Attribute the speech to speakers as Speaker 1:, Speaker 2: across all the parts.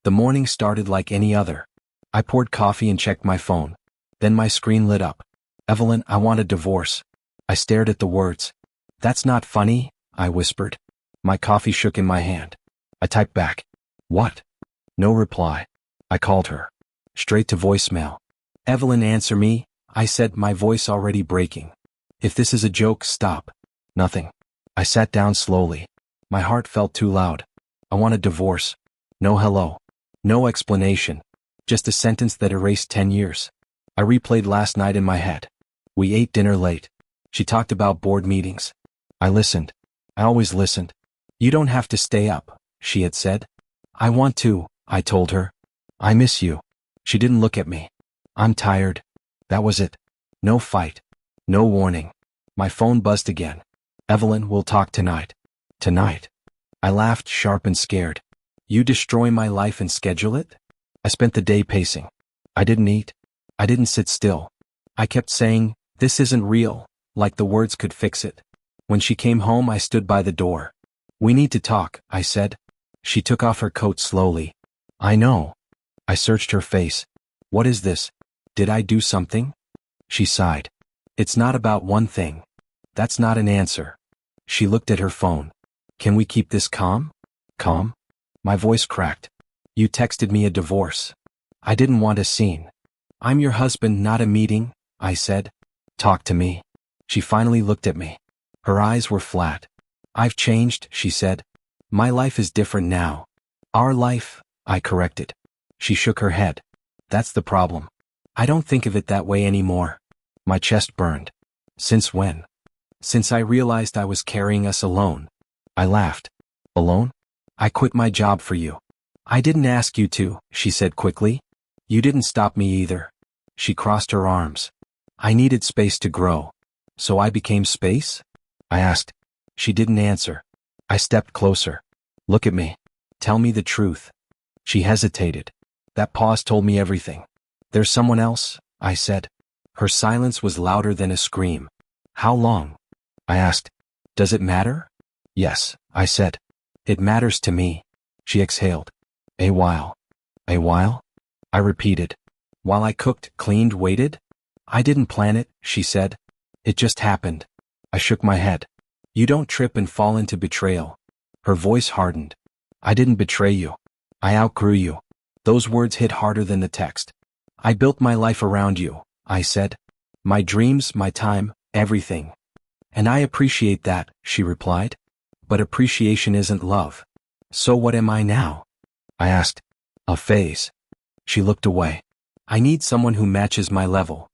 Speaker 1: The morning started like any other. I poured coffee and checked my phone. Then my screen lit up. Evelyn, I want a divorce. I stared at the words. That's not funny, I whispered. My coffee shook in my hand. I typed back. What? No reply. I called her. Straight to voicemail. Evelyn, answer me, I said, my voice already breaking. If this is a joke, stop. Nothing. I sat down slowly. My heart felt too loud. I want a divorce. No hello. No explanation. Just a sentence that erased 10 years. I replayed last night in my head. We ate dinner late. She talked about board meetings. I listened. I always listened. You don't have to stay up, she had said. I want to, I told her. I miss you. She didn't look at me. I'm tired. That was it. No fight. No warning. My phone buzzed again. Evelyn, we'll talk tonight. Tonight. I laughed, sharp and scared. You destroy my life and schedule it? I spent the day pacing. I didn't eat. I didn't sit still. I kept saying, this isn't real, like the words could fix it. When she came home, I stood by the door. We need to talk, I said. She took off her coat slowly. I know. I searched her face. What is this? Did I do something? She sighed. It's not about one thing. That's not an answer. She looked at her phone. Can we keep this calm? Calm? My voice cracked. You texted me a divorce. I didn't want a scene. I'm your husband, not a meeting, I said. Talk to me. She finally looked at me. Her eyes were flat. I've changed, she said. My life is different now. Our life, I corrected. She shook her head. That's the problem. I don't think of it that way anymore. My chest burned. Since when? Since I realized I was carrying us alone. I laughed. Alone? I quit my job for you. I didn't ask you to, she said quickly. You didn't stop me either. She crossed her arms. I needed space to grow. So I became space? I asked. She didn't answer. I stepped closer. Look at me. Tell me the truth. She hesitated. That pause told me everything. There's someone else, I said. Her silence was louder than a scream. How long? I asked. Does it matter? Yes, I said. It matters to me. She exhaled. A while. A while? I repeated. While I cooked, cleaned, waited? I didn't plan it, she said. It just happened. I shook my head. You don't trip and fall into betrayal. Her voice hardened. I didn't betray you. I outgrew you. Those words hit harder than the text. I built my life around you, I said. My dreams, my time, everything. And I appreciate that, she replied. But appreciation isn't love. So what am I now? I asked. A phase. She looked away. I need someone who matches my level.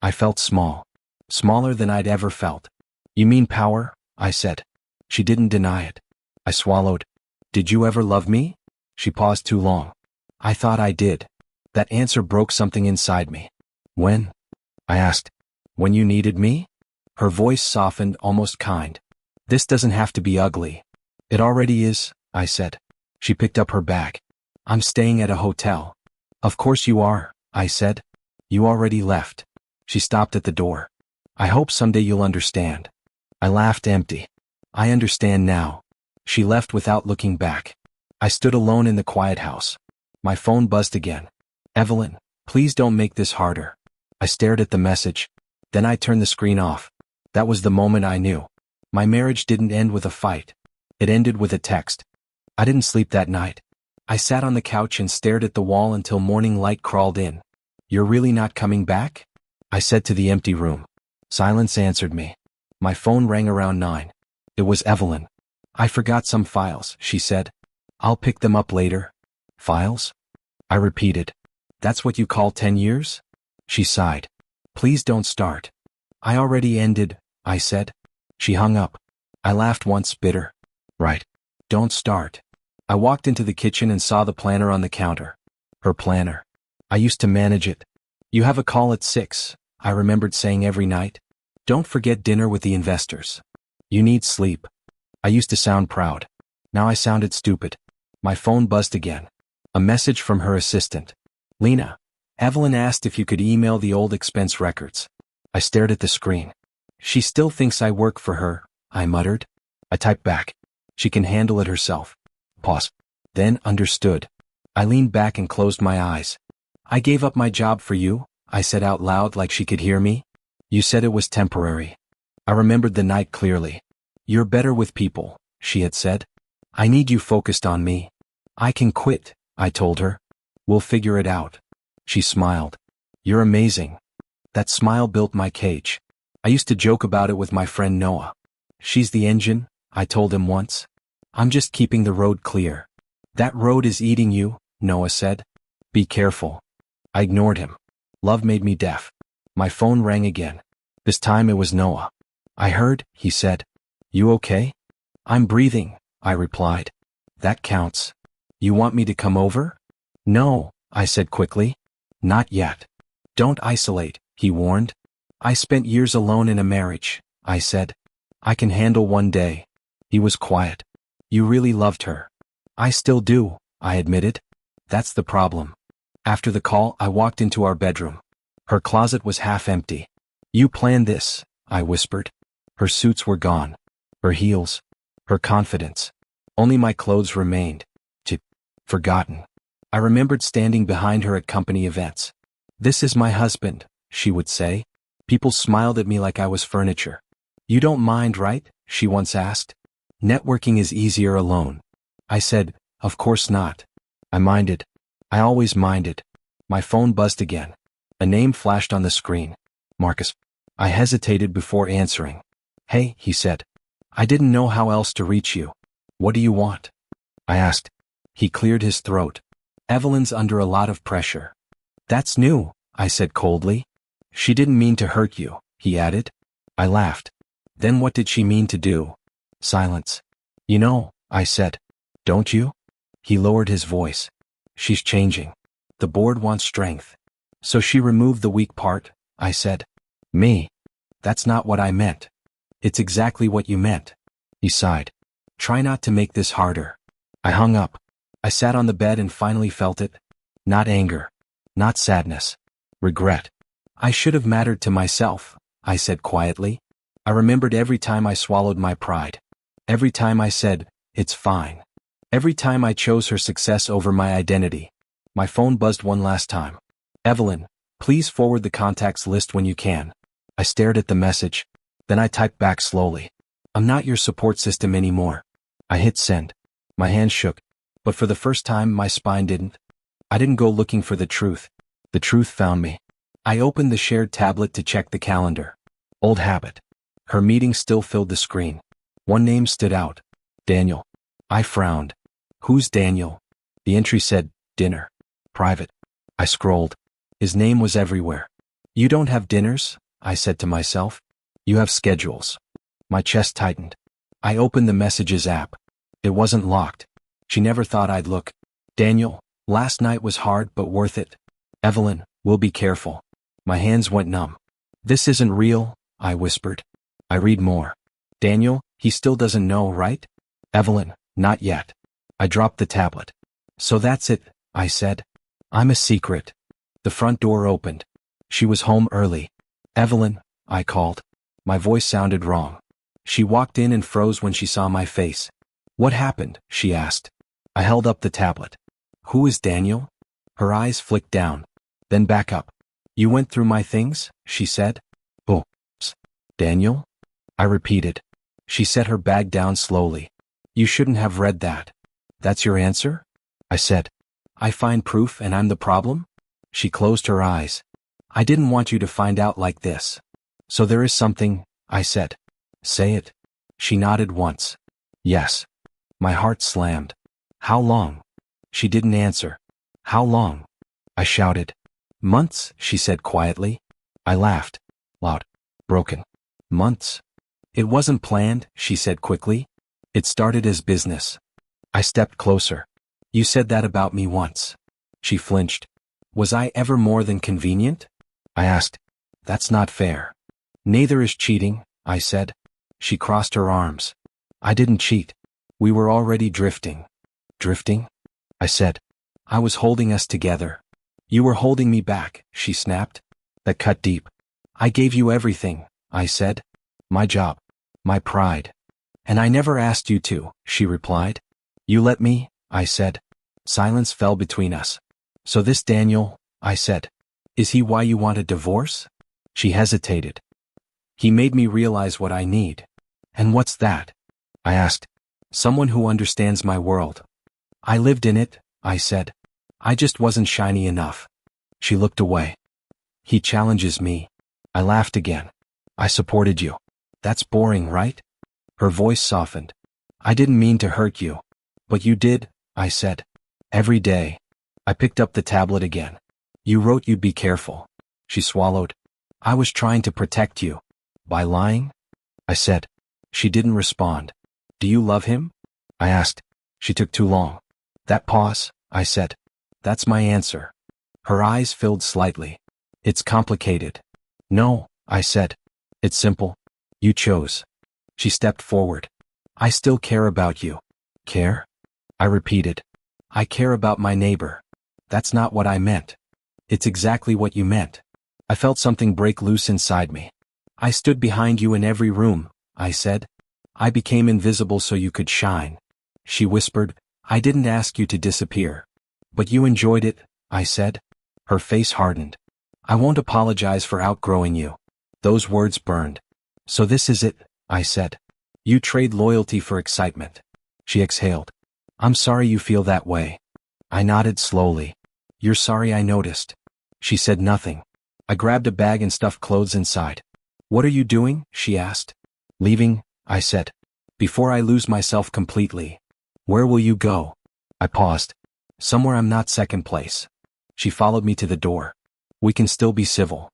Speaker 1: I felt small. Smaller than I'd ever felt. You mean power? I said. She didn't deny it. I swallowed. Did you ever love me? She paused too long. I thought I did. That answer broke something inside me. When? I asked. When you needed me? Her voice softened, almost kind. This doesn't have to be ugly. It already is, I said. She picked up her bag. I'm staying at a hotel. Of course you are, I said. You already left. She stopped at the door. I hope someday you'll understand. I laughed empty. I understand now. She left without looking back. I stood alone in the quiet house. My phone buzzed again. Evelyn, please don't make this harder. I stared at the message. Then I turned the screen off. That was the moment I knew. My marriage didn't end with a fight. It ended with a text. I didn't sleep that night. I sat on the couch and stared at the wall until morning light crawled in. You're really not coming back? I said to the empty room. Silence answered me. My phone rang around 9. It was Evelyn. I forgot some files, she said. I'll pick them up later. Files? I repeated. That's what you call 10 years? She sighed. Please don't start. I already ended, I said. She hung up. I laughed once, bitter. Right. Don't start. I walked into the kitchen and saw the planner on the counter. Her planner. I used to manage it. You have a call at 6, I remembered saying every night. Don't forget dinner with the investors. You need sleep. I used to sound proud. Now I sounded stupid. My phone buzzed again. A message from her assistant. Lena, Evelyn asked if you could email the old expense records. I stared at the screen. She still thinks I work for her, I muttered. I typed back. She can handle it herself. Pause. Then understood. I leaned back and closed my eyes. I gave up my job for you, I said out loud like she could hear me. You said it was temporary. I remembered the night clearly. You're better with people, she had said. I need you focused on me. I can quit, I told her. We'll figure it out. She smiled. You're amazing. That smile built my cage. I used to joke about it with my friend Noah. She's the engine, I told him once. I'm just keeping the road clear. That road is eating you, Noah said. Be careful. I ignored him. Love made me deaf. My phone rang again. This time it was Noah. I heard, he said. You okay? I'm breathing, I replied. That counts. You want me to come over? No, I said quickly. Not yet. Don't isolate, he warned. I spent years alone in a marriage, I said. I can handle one day. He was quiet. You really loved her. I still do, I admitted. That's the problem. After the call, I walked into our bedroom. Her closet was half empty. You planned this, I whispered. Her suits were gone. Her heels. Her confidence. Only my clothes remained. Forgotten. I remembered standing behind her at company events. This is my husband, she would say. People smiled at me like I was furniture. You don't mind, right? She once asked. Networking is easier alone. I said, of course not. I minded. I always minded. My phone buzzed again. A name flashed on the screen. Marcus. I hesitated before answering. Hey, he said. I didn't know how else to reach you. What do you want? I asked. He cleared his throat. Evelyn's under a lot of pressure. That's new, I said coldly. She didn't mean to hurt you, he added. I laughed. Then what did she mean to do? Silence. You know, I said. Don't you? He lowered his voice. She's changing. The board wants strength. So she removed the weak part, I said. Me? That's not what I meant. It's exactly what you meant. He sighed. Try not to make this harder. I hung up. I sat on the bed and finally felt it. Not anger. Not sadness. Regret. I should have mattered to myself, I said quietly. I remembered every time I swallowed my pride. Every time I said, it's fine. Every time I chose her success over my identity. My phone buzzed one last time. Evelyn, please forward the contacts list when you can. I stared at the message. Then I typed back slowly. I'm not your support system anymore. I hit send. My hands shook. But for the first time, my spine didn't. I didn't go looking for the truth. The truth found me. I opened the shared tablet to check the calendar. Old habit. Her meeting still filled the screen. One name stood out. Daniel. I frowned. Who's Daniel? The entry said, dinner. Private. I scrolled. His name was everywhere. You don't have dinners? I said to myself. You have schedules. My chest tightened. I opened the messages app. It wasn't locked. She never thought I'd look. Daniel, last night was hard but worth it. Evelyn, we'll be careful. My hands went numb. This isn't real, I whispered. I read more. Daniel, he still doesn't know, right? Evelyn, not yet. I dropped the tablet. So that's it, I said. I'm a secret. The front door opened. She was home early. Evelyn, I called. My voice sounded wrong. She walked in and froze when she saw my face. What happened? She asked. I held up the tablet. Who is Daniel? Her eyes flicked down, then back up. You went through my things? She said. Oh, Daniel? I repeated. She set her bag down slowly. You shouldn't have read that. That's your answer? I said. I find proof and I'm the problem? She closed her eyes. I didn't want you to find out like this. So there is something, I said. Say it. She nodded once. Yes. My heart slammed. How long? She didn't answer. How long? I shouted. Months, she said quietly. I laughed. Loud. Broken. Months. It wasn't planned, she said quickly. It started as business. I stepped closer. You said that about me once. She flinched. Was I ever more than convenient? I asked. That's not fair. Neither is cheating, I said. She crossed her arms. I didn't cheat. We were already drifting. Drifting? I said. I was holding us together. You were holding me back, she snapped. That cut deep. I gave you everything, I said. My job. My pride. And I never asked you to, she replied. You let me, I said. Silence fell between us. So this Daniel, I said. Is he why you want a divorce? She hesitated. He made me realize what I need. And what's that? I asked. Someone who understands my world. I lived in it, I said. I just wasn't shiny enough. She looked away. He challenges me. I laughed again. I supported you. That's boring, right? Her voice softened. I didn't mean to hurt you. But you did, I said. Every day. I picked up the tablet again. You wrote you'd be careful. She swallowed. I was trying to protect you. By lying? I said. She didn't respond. Do you love him? I asked. She took too long. That pause, I said. That's my answer. Her eyes filled slightly. It's complicated. No, I said. It's simple. You chose. She stepped forward. I still care about you. Care? I repeated. I care about my neighbor. That's not what I meant. It's exactly what you meant. I felt something break loose inside me. I stood behind you in every room, I said. I became invisible so you could shine. She whispered, I didn't ask you to disappear. But you enjoyed it, I said. Her face hardened. I won't apologize for outgrowing you. Those words burned. So this is it, I said. You trade loyalty for excitement. She exhaled. I'm sorry you feel that way. I nodded slowly. You're sorry I noticed. She said nothing. I grabbed a bag and stuffed clothes inside. What are you doing? She asked. Leaving, I said. Before I lose myself completely. Where will you go? I paused. Somewhere I'm not second place. She followed me to the door. We can still be civil.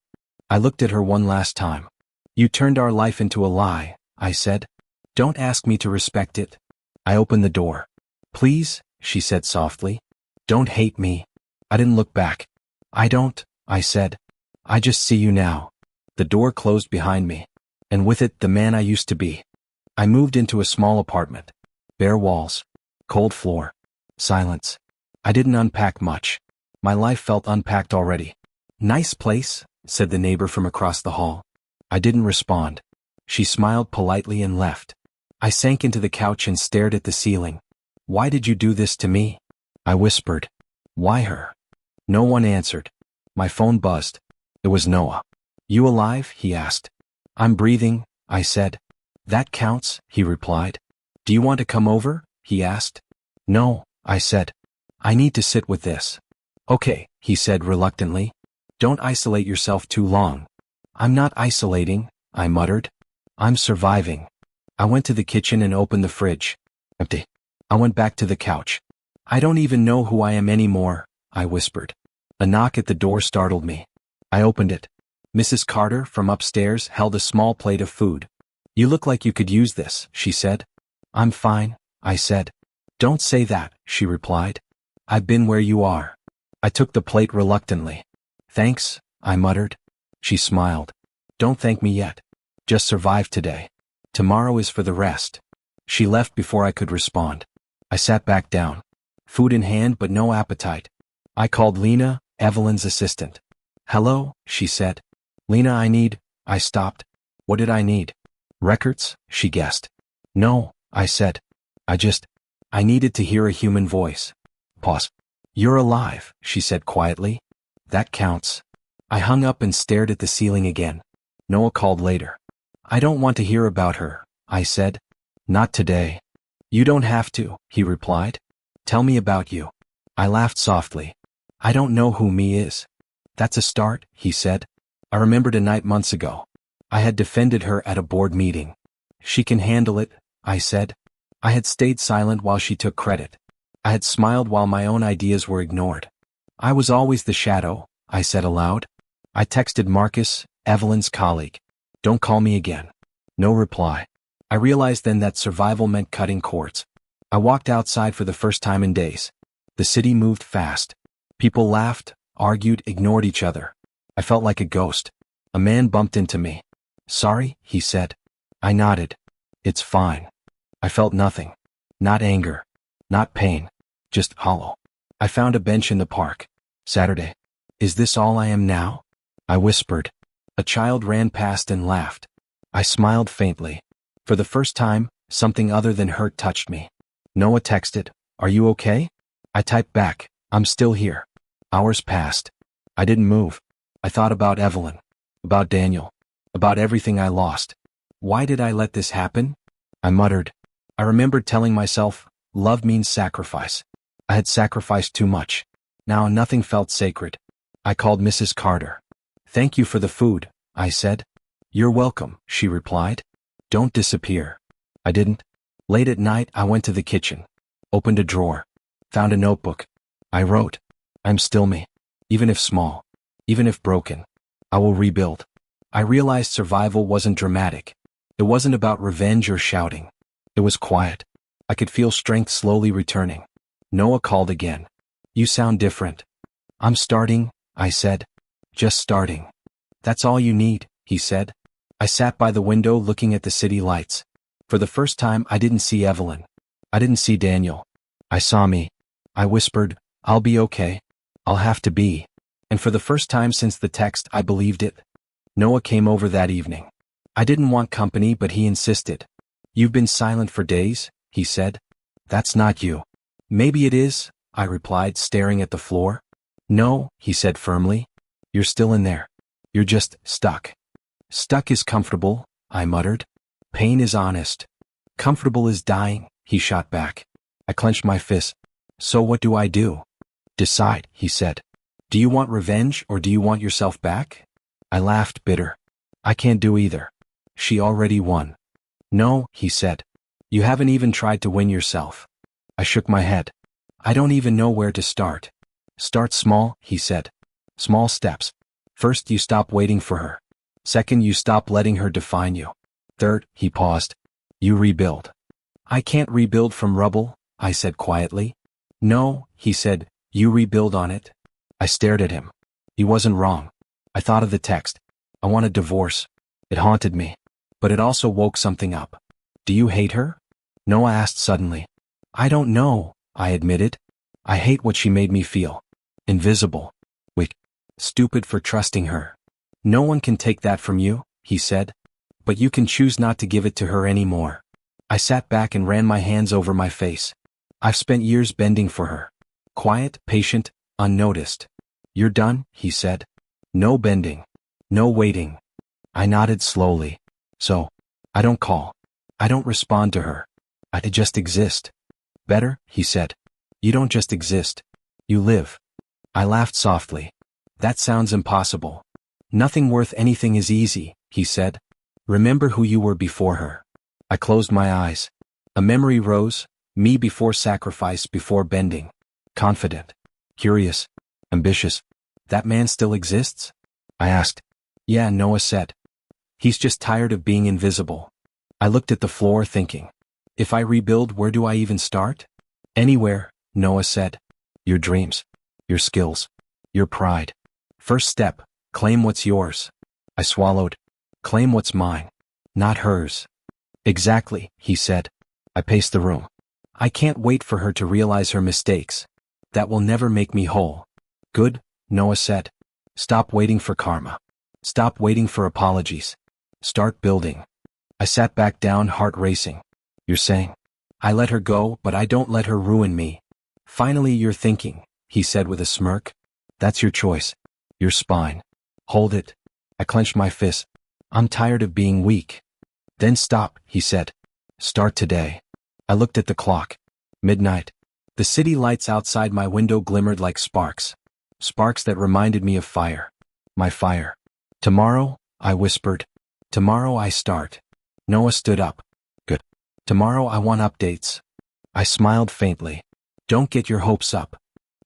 Speaker 1: I looked at her one last time. You turned our life into a lie, I said. Don't ask me to respect it. I opened the door. Please, she said softly. Don't hate me. I didn't look back. I don't, I said. I just see you now. The door closed behind me. And with it, the man I used to be. I moved into a small apartment. Bare walls. Cold floor. Silence. I didn't unpack much. My life felt unpacked already. Nice place, said the neighbor from across the hall. I didn't respond. She smiled politely and left. I sank into the couch and stared at the ceiling. Why did you do this to me? I whispered. Why her? No one answered. My phone buzzed. It was Noah. You alive? He asked. I'm breathing, I said. That counts, he replied. Do you want to come over? He asked. No, I said. I need to sit with this. Okay, he said reluctantly. Don't isolate yourself too long. I'm not isolating, I muttered. I'm surviving. I went to the kitchen and opened the fridge. Empty. I went back to the couch. I don't even know who I am anymore, I whispered. A knock at the door startled me. I opened it. Mrs. Carter from upstairs held a small plate of food. You look like you could use this, she said. I'm fine, I said. Don't say that, she replied. I've been where you are. I took the plate reluctantly. Thanks, I muttered. She smiled. Don't thank me yet. Just survive today. Tomorrow is for the rest. She left before I could respond. I sat back down. Food in hand but no appetite. I called Lena, Evelyn's assistant. Hello, she said. Lena, I stopped. What did I need? Records, she guessed. No, I said. I needed to hear a human voice. Pause. You're alive, she said quietly. That counts. I hung up and stared at the ceiling again. Noah called later. I don't want to hear about her, I said. Not today. You don't have to, he replied. Tell me about you. I laughed softly. I don't know who me is. That's a start, he said. I remembered a night months ago. I had defended her at a board meeting. She can handle it, I said. I had stayed silent while she took credit. I had smiled while my own ideas were ignored. I was always the shadow, I said aloud. I texted Marcus, Evelyn's colleague. Don't call me again. No reply. I realized then that survival meant cutting cords. I walked outside for the first time in days. The city moved fast. People laughed, argued, ignored each other. I felt like a ghost. A man bumped into me. Sorry, he said. I nodded. It's fine. I felt nothing. Not anger. Not pain. Just hollow. I found a bench in the park. Saturday. Is this all I am now? I whispered. A child ran past and laughed. I smiled faintly. For the first time, something other than hurt touched me. Noah texted, Are you okay? I typed back, I'm still here. Hours passed. I didn't move. I thought about Evelyn, about Daniel, about everything I lost. Why did I let this happen? I muttered. I remembered telling myself, love means sacrifice. I had sacrificed too much. Now nothing felt sacred. I called Mrs. Carter. Thank you for the food, I said. You're welcome, she replied. Don't disappear. I didn't. Late at night, I went to the kitchen, opened a drawer, found a notebook. I wrote, I'm still me. Even if small, even if broken, I will rebuild. I realized survival wasn't dramatic. It wasn't about revenge or shouting. It was quiet. I could feel strength slowly returning. Noah called again. You sound different. I'm starting, I said. Just starting. That's all you need, he said. I sat by the window looking at the city lights. For the first time, I didn't see Evelyn. I didn't see Daniel. I saw me. I whispered, I'll be okay. I'll have to be. And for the first time since the text, I believed it. Noah came over that evening. I didn't want company, but he insisted. You've been silent for days, he said. That's not you. Maybe it is, I replied, staring at the floor. No, he said firmly. You're still in there. You're just stuck. Stuck is comfortable, I muttered. Pain is honest. Comfortable is dying, he shot back. I clenched my fist. So what do I do? Decide, he said. Do you want revenge or do you want yourself back? I laughed, bitter. I can't do either. She already won. No, he said. You haven't even tried to win yourself. I shook my head. I don't even know where to start. Start small, he said. Small steps. First, you stop waiting for her. Second, you stop letting her define you. Third, he paused. You rebuild. I can't rebuild from rubble, I said quietly. No, he said, you rebuild on it. I stared at him. He wasn't wrong. I thought of the text. I want a divorce. It haunted me. But it also woke something up. Do you hate her? Noah asked suddenly. I don't know, I admitted. I hate what she made me feel. Invisible. Weak. Stupid for trusting her. No one can take that from you, he said. But you can choose not to give it to her anymore. I sat back and ran my hands over my face. I've spent years bending for her. Quiet, patient, unnoticed. You're done, he said. No bending. No waiting. I nodded slowly. So, I don't call. I don't respond to her. I just exist. Better, he said. You don't just exist. You live. I laughed softly. That sounds impossible. Nothing worth anything is easy, he said. Remember who you were before her. I closed my eyes. A memory rose, me before sacrifice, before bending. Confident. Curious. Ambitious. That man still exists? I asked. Yeah, Noah said. He's just tired of being invisible. I looked at the floor thinking. If I rebuild, where do I even start? Anywhere, Noah said. Your dreams. Your skills. Your pride. First step, claim what's yours. I swallowed. Claim what's mine. Not hers. Exactly, he said. I paced the room. I can't wait for her to realize her mistakes. That will never make me whole. Good, Noah said. Stop waiting for karma. Stop waiting for apologies. Start building. I sat back down, heart racing. You're saying? I let her go, but I don't let her ruin me. Finally, you're thinking, he said with a smirk. That's your choice. Your spine. Hold it. I clenched my fist. I'm tired of being weak. Then stop, he said. Start today. I looked at the clock. Midnight. The city lights outside my window glimmered like sparks. Sparks that reminded me of fire. My fire. Tomorrow, I whispered. Tomorrow I start. Noah stood up. Good. Tomorrow I want updates. I smiled faintly. Don't get your hopes up.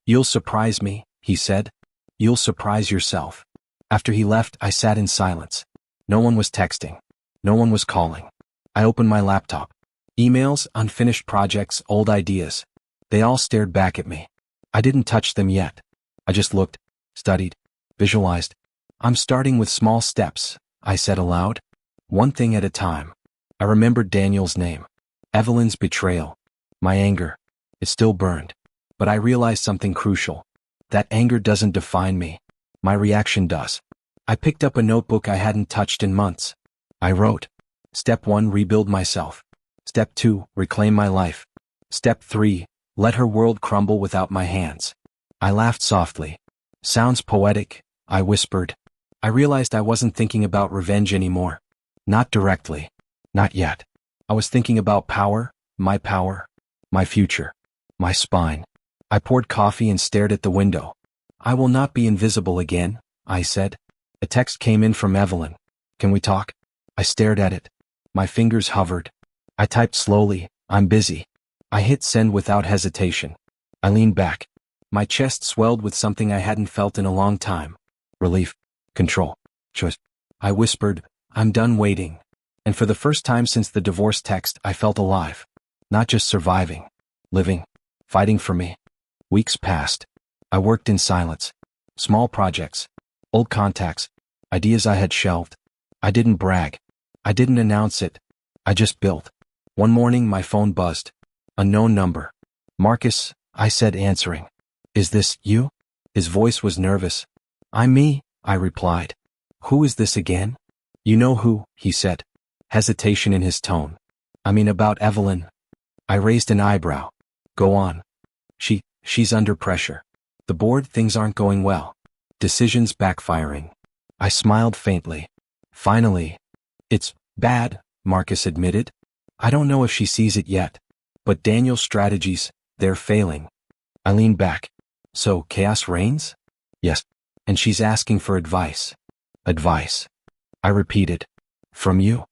Speaker 1: You'll surprise me, he said. You'll surprise yourself. After he left, I sat in silence. No one was texting. No one was calling. I opened my laptop. Emails, unfinished projects, old ideas. They all stared back at me. I didn't touch them yet. I just looked, studied, visualized. I'm starting with small steps, I said aloud. One thing at a time. I remembered Daniel's name. Evelyn's betrayal. My anger. It still burned. But I realized something crucial. That anger doesn't define me. My reaction does. I picked up a notebook I hadn't touched in months. I wrote. Step 1, rebuild myself. Step 2, reclaim my life. Step 3, Let her world crumble without my hands. I laughed softly. Sounds poetic, I whispered. I realized I wasn't thinking about revenge anymore. Not directly. Not yet. I was thinking about power, my future, my spine. I poured coffee and stared at the window. I will not be invisible again, I said. A text came in from Evelyn. Can we talk? I stared at it. My fingers hovered. I typed slowly, I'm busy. I hit send without hesitation. I leaned back. My chest swelled with something I hadn't felt in a long time. Relief. Control. Choice. I whispered, I'm done waiting. And for the first time since the divorce text, I felt alive. Not just surviving. Living. Fighting for me. Weeks passed. I worked in silence. Small projects. Old contacts. Ideas I had shelved. I didn't brag. I didn't announce it. I just built. One morning my phone buzzed. Unknown number. Marcus, I said, answering. Is this you? His voice was nervous. I'm me, I replied. Who is this again? You know who, he said. Hesitation in his tone. I mean about Evelyn. I raised an eyebrow. Go on. She's under pressure. The board, things aren't going well. Decisions backfiring. I smiled faintly. Finally. It's bad, Marcus admitted. I don't know if she sees it yet. But Daniel's strategies, they're failing. I leaned back. So, chaos reigns? Yes. And she's asking for advice. Advice. I repeated. From you?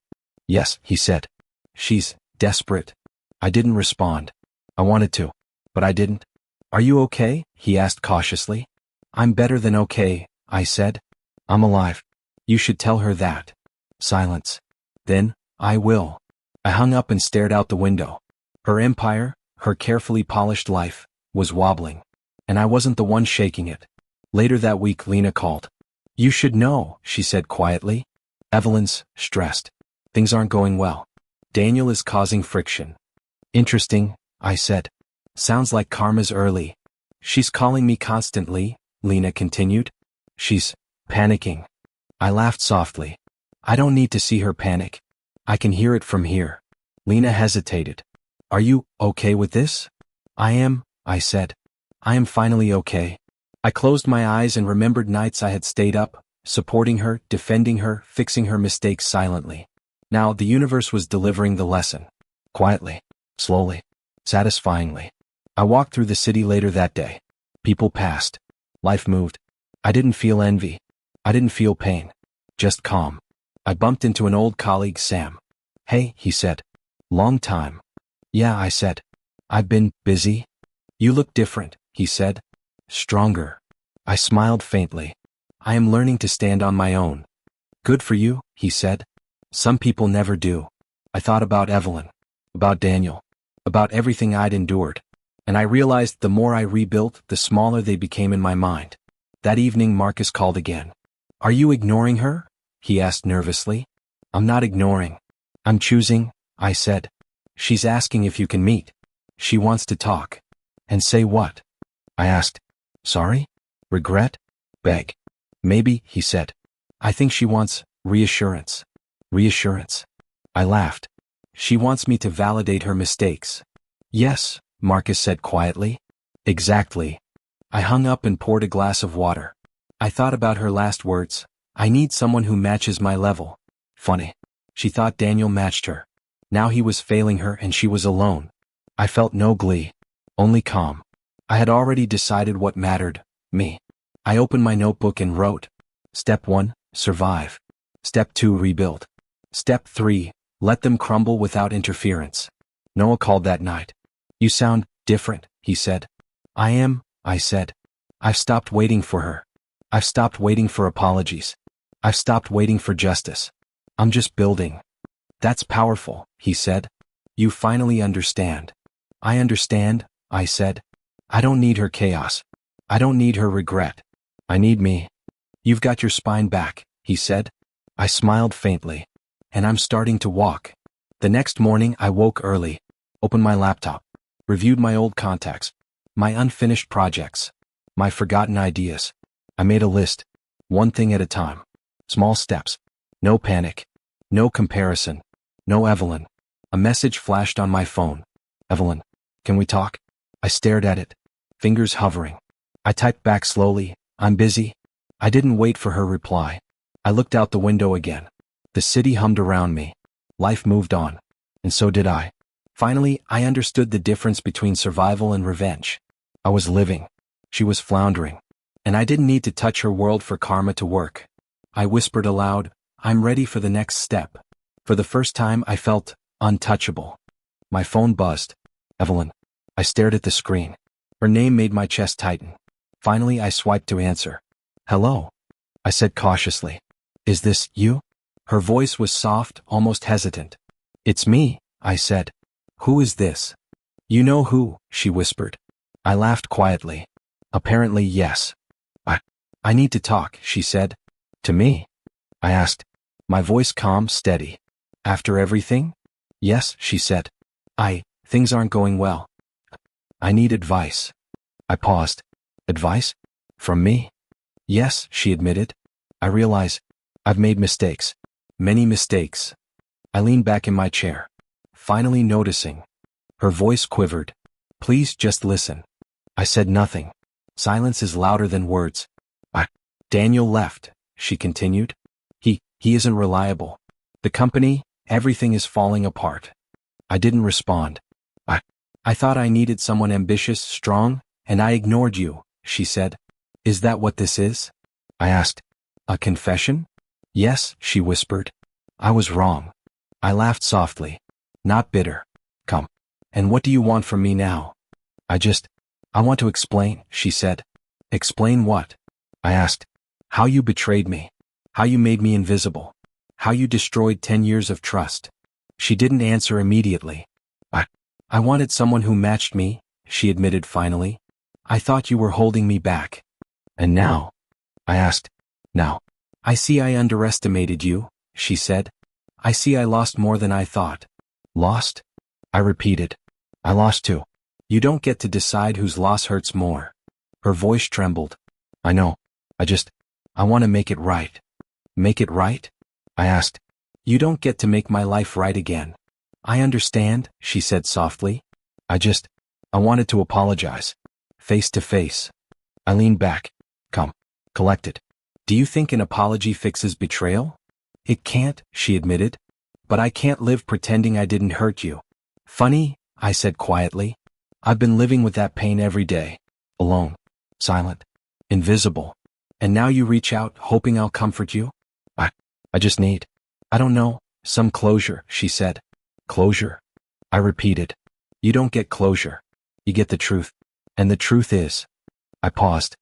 Speaker 1: Yes, he said. She's desperate. I didn't respond. I wanted to, but I didn't. Are you okay? He asked cautiously. I'm better than okay, I said. I'm alive. You should tell her that. Silence. Then, I will. I hung up and stared out the window. Her empire, her carefully polished life, was wobbling. And I wasn't the one shaking it. Later that week, Lena called. You should know, she said quietly. Evelyn's stressed. Things aren't going well. Daniel is causing friction. Interesting, I said. Sounds like karma's early. She's calling me constantly, Lena continued. She's panicking. I laughed softly. I don't need to see her panic. I can hear it from here. Lena hesitated. Are you okay with this? I am, I said. I am finally okay. I closed my eyes and remembered nights I had stayed up, supporting her, defending her, fixing her mistakes silently. Now the universe was delivering the lesson. Quietly, slowly, satisfyingly. I walked through the city later that day. People passed. Life moved. I didn't feel envy. I didn't feel pain. Just calm. I bumped into an old colleague, Sam. Hey, he said. Long time. Yeah, I said. I've been busy. You look different, he said. Stronger. I smiled faintly. I am learning to stand on my own. Good for you, he said. Some people never do. I thought about Evelyn, about Daniel, about everything I'd endured. And I realized the more I rebuilt, the smaller they became in my mind. That evening Marcus called again. Are you ignoring her? He asked nervously. I'm not ignoring. I'm choosing, I said. She's asking if you can meet. She wants to talk. And say what? I asked. Sorry? Regret? Beg. Maybe, he said. I think she wants reassurance. Reassurance. I laughed. She wants me to validate her mistakes. Yes, Marcus said quietly. Exactly. I hung up and poured a glass of water. I thought about her last words. I need someone who matches my level. Funny. She thought Daniel matched her. Now he was failing her and she was alone. I felt no glee. Only calm. I had already decided what mattered. Me. I opened my notebook and wrote. Step 1, survive. Step 2, rebuild. Step 3, let them crumble without interference. Noah called that night. You sound different, he said. I am, I said. I've stopped waiting for her. I've stopped waiting for apologies. I've stopped waiting for justice. I'm just building. That's powerful, he said. You finally understand. I understand, I said. I don't need her chaos. I don't need her regret. I need me. You've got your spine back, he said. I smiled faintly. And I'm starting to walk. The next morning I woke early, opened my laptop, reviewed my old contacts, my unfinished projects, my forgotten ideas. I made a list, one thing at a time. Small steps. No panic. No comparison. No Evelyn. A message flashed on my phone. Evelyn, can we talk? I stared at it, fingers hovering. I typed back slowly, "I'm busy." I didn't wait for her reply. I looked out the window again. The city hummed around me. Life moved on. And so did I. Finally, I understood the difference between survival and revenge. I was living. She was floundering. And I didn't need to touch her world for karma to work. I whispered aloud, "I'm ready for the next step." For the first time, I felt untouchable. My phone buzzed. Evelyn. I stared at the screen. Her name made my chest tighten. Finally, I swiped to answer. "Hello," I said cautiously. "Is this you?" Her voice was soft, almost hesitant. "It's me," I said. "Who is this?" "You know who," she whispered. I laughed quietly. "Apparently, yes." I need to talk," she said. "To me?" I asked, my voice calm, steady. "After everything?" "Yes," she said. Things aren't going well. I need advice." I paused. "Advice? From me?" "Yes," she admitted. "I realize I've made mistakes. Many mistakes." I leaned back in my chair, finally noticing. Her voice quivered. "Please just listen." I said nothing. Silence is louder than words. Daniel left," she continued. He isn't reliable. The company, everything is falling apart." I didn't respond. I thought I needed someone ambitious, strong, and I ignored you," she said. "Is that what this is?" I asked. "A confession?" "Yes," she whispered. "I was wrong." I laughed softly. Not bitter. "Come. And what do you want from me now?" I want to explain," she said. "Explain what?" I asked. "How you betrayed me. How you made me invisible. How you destroyed 10 years of trust." She didn't answer immediately. I wanted someone who matched me," she admitted finally. "I thought you were holding me back." "And now?" I asked. "Now, I see I underestimated you," she said. "I see I lost more than I thought." "Lost?" I repeated. "I lost too. You don't get to decide whose loss hurts more." Her voice trembled. "I know. I want to make it right." "Make it right?" I asked. "You don't get to make my life right again." "I understand," she said softly. I wanted to apologize. Face to face. I leaned back. Calm. Collected. "Do you think an apology fixes betrayal?" "It can't," she admitted. "But I can't live pretending I didn't hurt you." "Funny," I said quietly. "I've been living with that pain every day. Alone. Silent. Invisible. And now you reach out, hoping I'll comfort you?" I just need, I don't know, some closure," she said. "Closure?" I repeated. "You don't get closure. You get the truth. And the truth is..." I paused.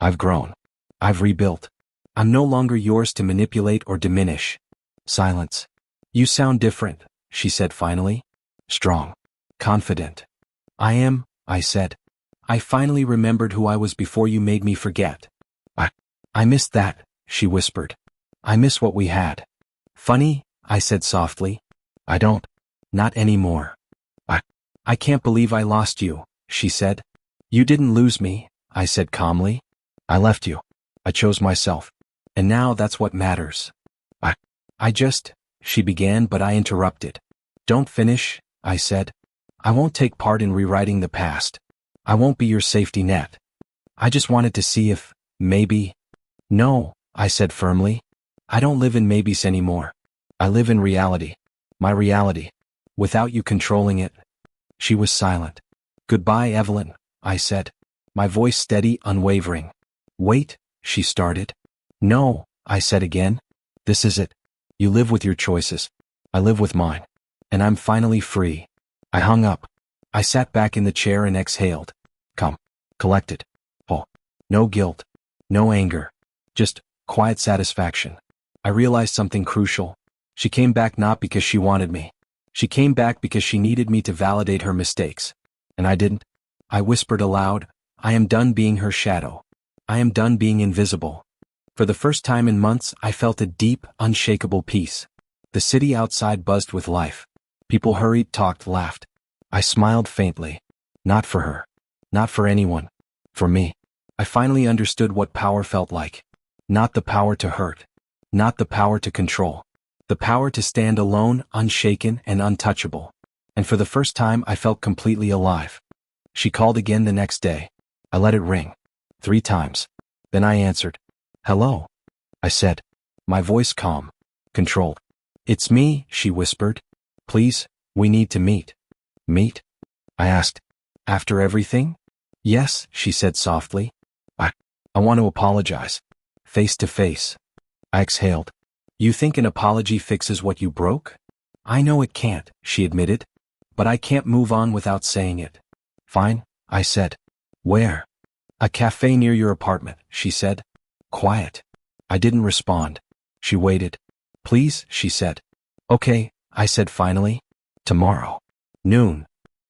Speaker 1: "I've grown. I've rebuilt. I'm no longer yours to manipulate or diminish." Silence. "You sound different," she said finally. "Strong. Confident." "I am," I said. "I finally remembered who I was before you made me forget." I miss that," she whispered. "I miss what we had." "Funny," I said softly. "I don't. Not anymore." I can't believe I lost you," she said. "You didn't lose me," I said calmly. "I left you. I chose myself. And now that's what matters." She began, but I interrupted. "Don't finish," I said. "I won't take part in rewriting the past. I won't be your safety net. I just wanted to see if, maybe..." "No," I said firmly. "I don't live in maybes anymore. I live in reality. My reality. Without you controlling it." She was silent. "Goodbye, Evelyn," I said, my voice steady, unwavering. "Wait," she started. "No," I said again. "This is it. You live with your choices. I live with mine. And I'm finally free." I hung up. I sat back in the chair and exhaled. Calm. Collected. Oh. No guilt. No anger. Just quiet satisfaction. I realized something crucial. She came back not because she wanted me. She came back because she needed me to validate her mistakes. And I didn't. I whispered aloud, "I am done being her shadow. I am done being invisible." For the first time in months, I felt a deep, unshakable peace. The city outside buzzed with life. People hurried, talked, laughed. I smiled faintly. Not for her. Not for anyone. For me. I finally understood what power felt like. Not the power to hurt. Not the power to control. The power to stand alone, unshaken, and untouchable. And for the first time, I felt completely alive. She called again the next day. I let it ring 3 times. Then I answered. Hello, I said, my voice calm, controlled. It's me, she whispered. Please, we need to meet. Meet? I asked. After everything? Yes, she said softly. I want to apologize. Face to face. I exhaled. You think an apology fixes what you broke? I know it can't, she admitted. But I can't move on without saying it. Fine, I said. Where? A cafe near your apartment, she said. Quiet. I didn't respond. She waited. Please, she said. Okay, I said finally. Tomorrow. Noon.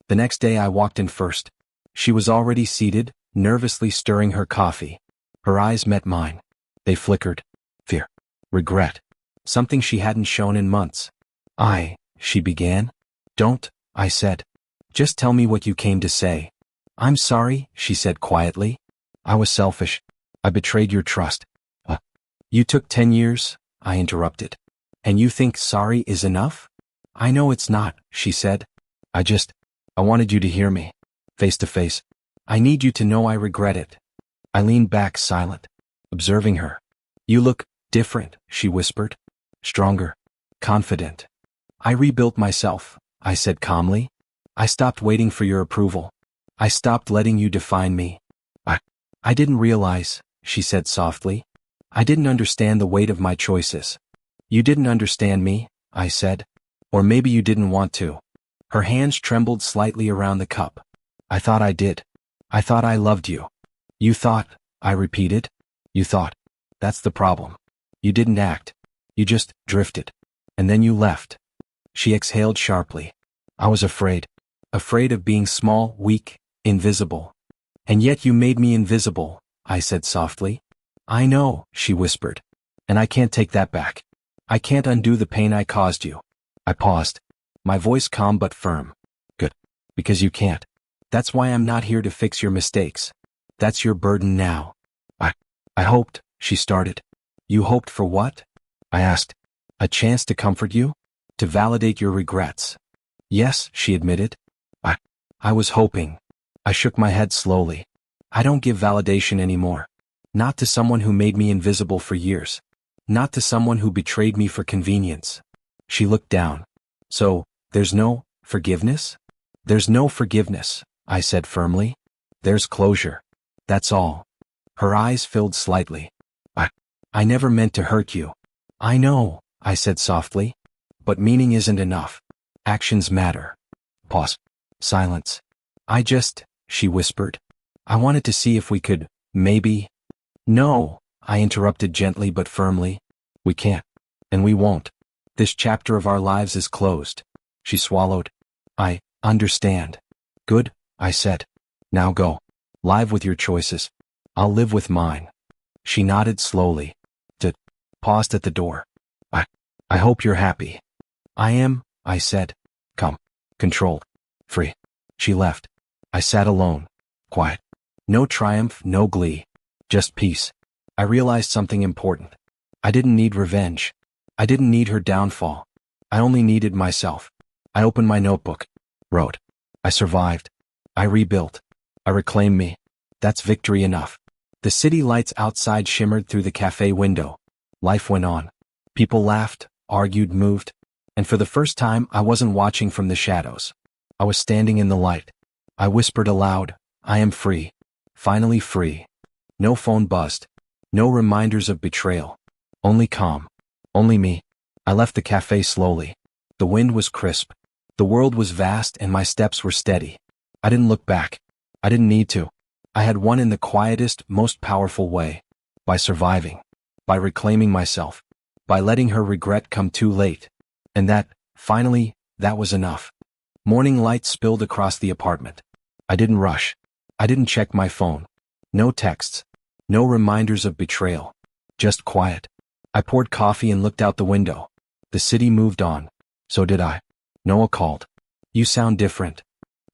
Speaker 1: The next day I walked in first. She was already seated, nervously stirring her coffee. Her eyes met mine. They flickered. Fear. Regret. Something she hadn't shown in months. She began. Don't, I said. Just tell me what you came to say. I'm sorry, she said quietly. I was selfish. I betrayed your trust. You took 10 years, I interrupted. And you think sorry is enough? I know it's not, she said. I wanted you to hear me. Face to face. I need you to know I regret it. I leaned back silent, observing her. You look different, she whispered. Stronger. Confident. I rebuilt myself, I said calmly. I stopped waiting for your approval. I stopped letting you define me. I didn't realize, she said softly. I didn't understand the weight of my choices. You didn't understand me, I said. Or maybe you didn't want to. Her hands trembled slightly around the cup. I thought I did. I thought I loved you. You thought, I repeated. You thought. That's the problem. You didn't act. You just drifted. And then you left. She exhaled sharply. I was afraid. Afraid of being small, weak, invisible. And yet you made me invisible, I said softly. I know, she whispered. And I can't take that back. I can't undo the pain I caused you. I paused. My voice calm but firm. Good. Because you can't. That's why I'm not here to fix your mistakes. That's your burden now. I hoped, she started. You hoped for what? I asked. A chance to comfort you? To validate your regrets. Yes, she admitted. I was hoping. I shook my head slowly. I don't give validation anymore. Not to someone who made me invisible for years. Not to someone who betrayed me for convenience. She looked down. So, there's no forgiveness? There's no forgiveness, I said firmly. There's closure. That's all. Her eyes filled slightly. I never meant to hurt you. I know, I said softly. But meaning isn't enough. Actions matter. Pause. Silence. She whispered. I wanted to see if we could, maybe. No, I interrupted gently but firmly. We can't. And we won't. This chapter of our lives is closed. She swallowed. I understand. Good, I said. Now go. Live with your choices. I'll live with mine. She nodded slowly. Paused at the door. I hope you're happy. I am, I said. Calm. Controlled. Free. She left. I sat alone. Quiet. No triumph, no glee. Just peace. I realized something important. I didn't need revenge. I didn't need her downfall. I only needed myself. I opened my notebook. Wrote. I survived. I rebuilt. I reclaimed me. That's victory enough. The city lights outside shimmered through the cafe window. Life went on. People laughed, argued, moved. And for the first time, I wasn't watching from the shadows. I was standing in the light. I whispered aloud, I am free. Finally free. No phone buzzed. No reminders of betrayal. Only calm. Only me. I left the cafe slowly. The wind was crisp. The world was vast and my steps were steady. I didn't look back. I didn't need to. I had won in the quietest, most powerful way. By surviving. By reclaiming myself. By letting her regret come too late. And finally, that was enough. Morning light spilled across the apartment. I didn't rush. I didn't check my phone. No texts. No reminders of betrayal. Just quiet. I poured coffee and looked out the window. The city moved on. So did I. Noah called. You sound different.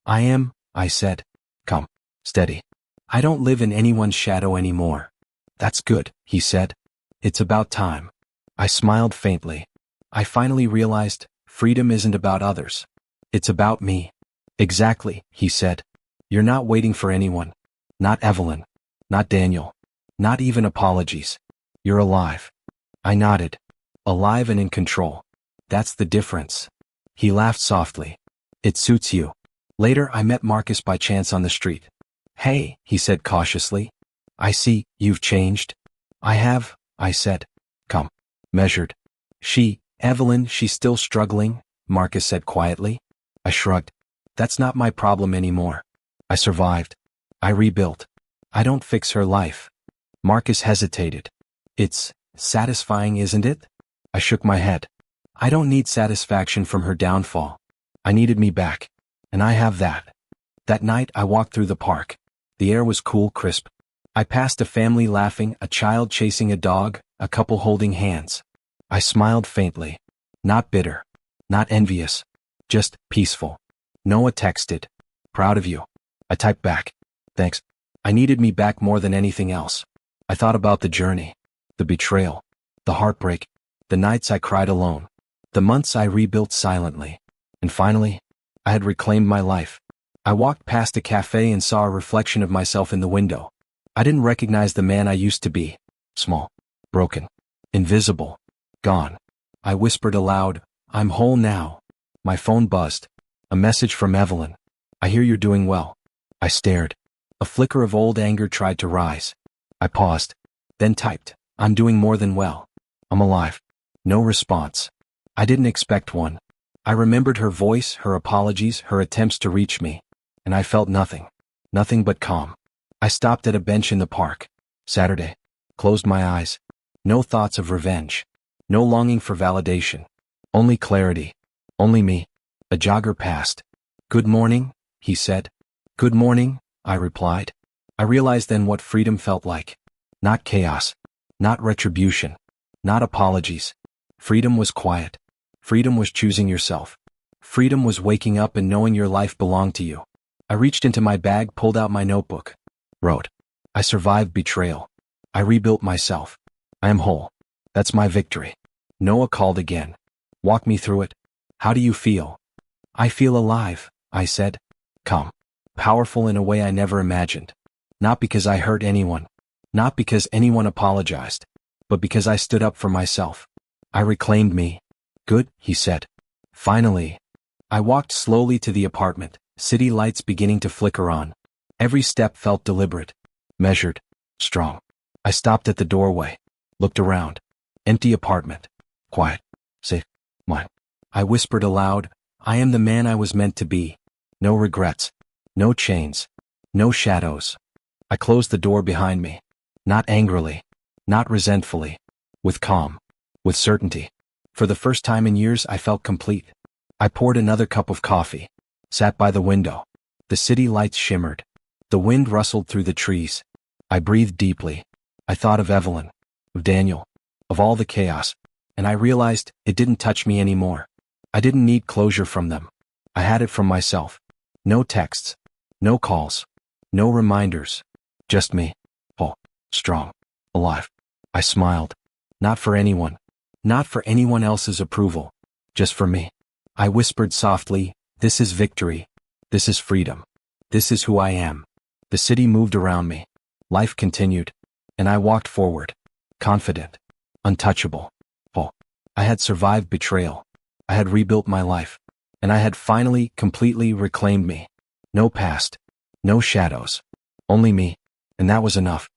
Speaker 1: I am, I said. Come. Steady. I don't live in anyone's shadow anymore. That's good, he said. It's about time. I smiled faintly. I finally realized freedom isn't about others. It's about me. Exactly, he said. You're not waiting for anyone. Not Evelyn. Not Daniel. Not even apologies. You're alive. I nodded. Alive and in control. That's the difference. He laughed softly. It suits you. Later I met Marcus by chance on the street. Hey, he said cautiously. I see, you've changed. I have, I said. Come. Measured. Evelyn, she's still struggling, Marcus said quietly. I shrugged. That's not my problem anymore. I survived. I rebuilt. I don't fix her life. Marcus hesitated. It's satisfying, isn't it? I shook my head. I don't need satisfaction from her downfall. I needed me back. And I have that. That night I walked through the park. The air was cool, crisp. I passed a family laughing, a child chasing a dog, a couple holding hands. I smiled faintly. Not bitter. Not envious. Just peaceful. Noah texted. Proud of you. I typed back. Thanks. I needed me back more than anything else. I thought about the journey. The betrayal. The heartbreak. The nights I cried alone. The months I rebuilt silently. And finally, I had reclaimed my life. I walked past a cafe and saw a reflection of myself in the window. I didn't recognize the man I used to be. Small. Broken. Invisible. Gone. I whispered aloud, I'm whole now. My phone buzzed. A message from Evelyn. I hear you're doing well. I stared. A flicker of old anger tried to rise. I paused. Then typed, I'm doing more than well. I'm alive. No response. I didn't expect one. I remembered her voice, her apologies, her attempts to reach me. And I felt nothing. Nothing but calm. I stopped at a bench in the park. Saturday. Closed my eyes. No thoughts of revenge. No longing for validation. Only clarity. Only me. A jogger passed. Good morning, he said. Good morning, I replied. I realized then what freedom felt like. Not chaos. Not retribution. Not apologies. Freedom was quiet. Freedom was choosing yourself. Freedom was waking up and knowing your life belonged to you. I reached into my bag, pulled out my notebook. Wrote. I survived betrayal. I rebuilt myself. I am whole. That's my victory. Noah called again. Walk me through it. How do you feel? I feel alive, I said. Calm. Powerful in a way I never imagined. Not because I hurt anyone. Not because anyone apologized. But because I stood up for myself. I reclaimed me. Good, he said. Finally. I walked slowly to the apartment, city lights beginning to flicker on. Every step felt deliberate. Measured. Strong. I stopped at the doorway. Looked around. Empty apartment. Quiet. Safe. Mine. I whispered aloud, I am the man I was meant to be. No regrets. No chains. No shadows. I closed the door behind me. Not angrily. Not resentfully. With calm. With certainty. For the first time in years I felt complete. I poured another cup of coffee. Sat by the window. The city lights shimmered. The wind rustled through the trees. I breathed deeply. I thought of Evelyn. Of Daniel. Of all the chaos. And I realized it didn't touch me anymore. I didn't need closure from them. I had it from myself. No texts. No calls. No reminders. Just me. Whole. Strong. Alive. I smiled. Not for anyone. Not for anyone else's approval. Just for me. I whispered softly, this is victory. This is freedom. This is who I am. The city moved around me. Life continued. And I walked forward. Confident. Untouchable. Whole. I had survived betrayal. I had rebuilt my life. And I had finally, completely reclaimed me. No past. No shadows. Only me. And that was enough.